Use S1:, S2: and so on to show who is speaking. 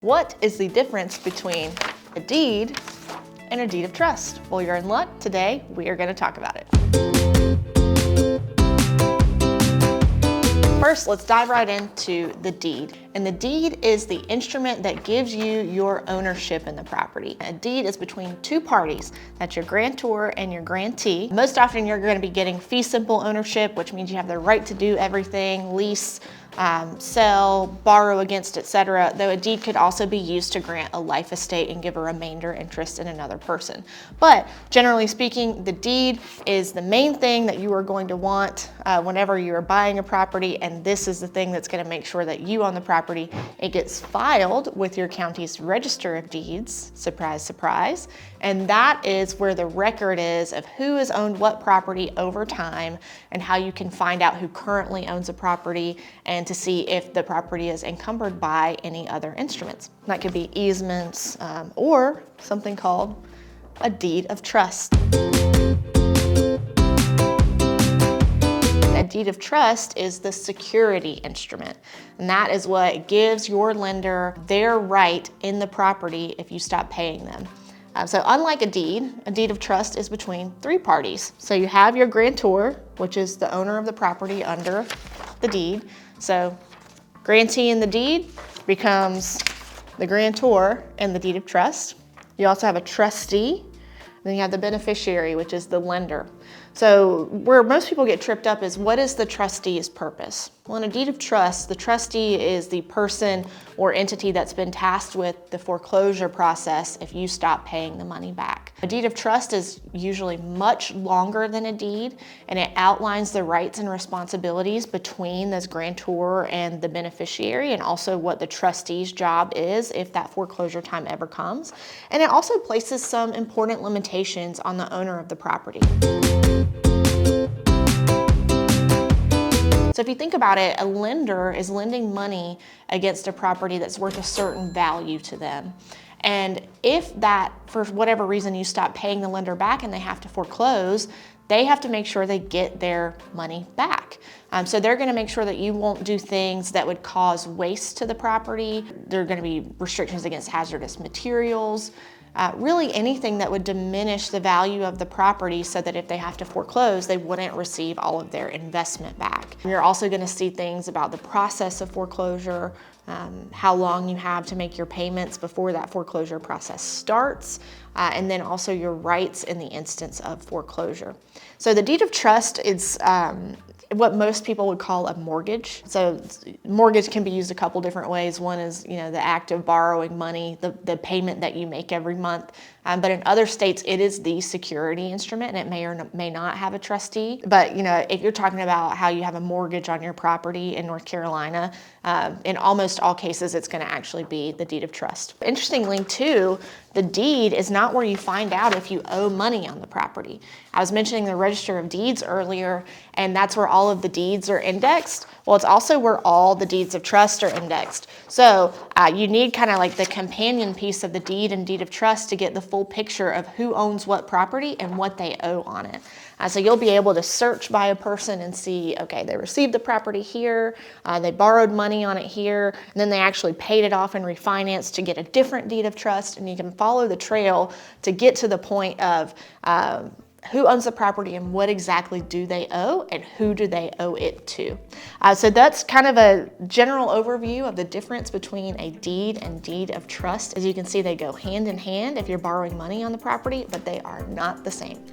S1: What is the difference between a deed and a deed of trust? Well, you're in luck. Today, we are going to talk about it. First, let's dive right into the deed. And the deed is the instrument that gives you your ownership in the property. A deed is between two parties. That's your grantor and your grantee. Most often, you're going to be getting fee simple ownership, which means you have the right to do everything, lease, sell, borrow against, etc. Though a deed could also be used to grant a life estate and give a remainder interest in another person. But generally speaking, the deed is the main thing that you are going to want whenever you are buying a property, and this is the thing that's going to make sure that you own the property. It gets filed with your county's register of deeds, surprise, surprise, and that is where the record is of who has owned what property over time and how you can find out who currently owns a property and to see if the property is encumbered by any other instruments. That could be easements or something called a deed of trust. A deed of trust is the security instrument, and that is what gives your lender their right in the property if you stop paying them. So unlike a deed of trust is between three parties. So you have your grantor, which is the owner of the property under the deed. So grantee in the deed becomes the grantor in the deed of trust. You also have a trustee. Then you have the beneficiary, which is the lender. So where most people get tripped up is, what is the trustee's purpose? Well, in a deed of trust, the trustee is the person or entity that's been tasked with the foreclosure process if you stop paying the money back. A deed of trust is usually much longer than a deed, and it outlines the rights and responsibilities between this grantor and the beneficiary, and also what the trustee's job is if that foreclosure time ever comes. And it also places some important limitations on the owner of the property. So if you think about it, a lender is lending money against a property that's worth a certain value to them. And if that, for whatever reason, you stop paying the lender back and they have to foreclose, they have to make sure they get their money back. So they're going to make sure that you won't do things that would cause waste to the property. There are going to be restrictions against hazardous materials. Really anything that would diminish the value of the property so that if they have to foreclose, they wouldn't receive all of their investment back. You're also going to see things about the process of foreclosure, how long you have to make your payments before that foreclosure process starts, and then also your rights in the instance of foreclosure. So the deed of trust is what most people would call a mortgage. So mortgage can be used a couple different ways. One is, the act of borrowing money, the payment that you make every month. But in other states, it is the security instrument, and it may or may not have a trustee. But if you're talking about how you have a mortgage on your property in North Carolina, in almost all cases, it's going to actually be the deed of trust. Interestingly, too, the deed is not where you find out if you owe money on the property. I was mentioning the Register of Deeds earlier, and that's where all of the deeds are indexed. Well, it's also where all the deeds of trust are indexed. So you need kind of like the companion piece of the deed and deed of trust to get the full picture of who owns what property and what they owe on it. So you'll be able to search by a person and see, okay, they received the property here, they borrowed money on it here, and then they actually paid it off and refinanced to get a different deed of trust, and you can follow the trail to get to the point of who owns the property and what exactly do they owe and who do they owe it to. So that's kind of a general overview of the difference between a deed and deed of trust. As you can see, they go hand in hand if you're borrowing money on the property, but they are not the same.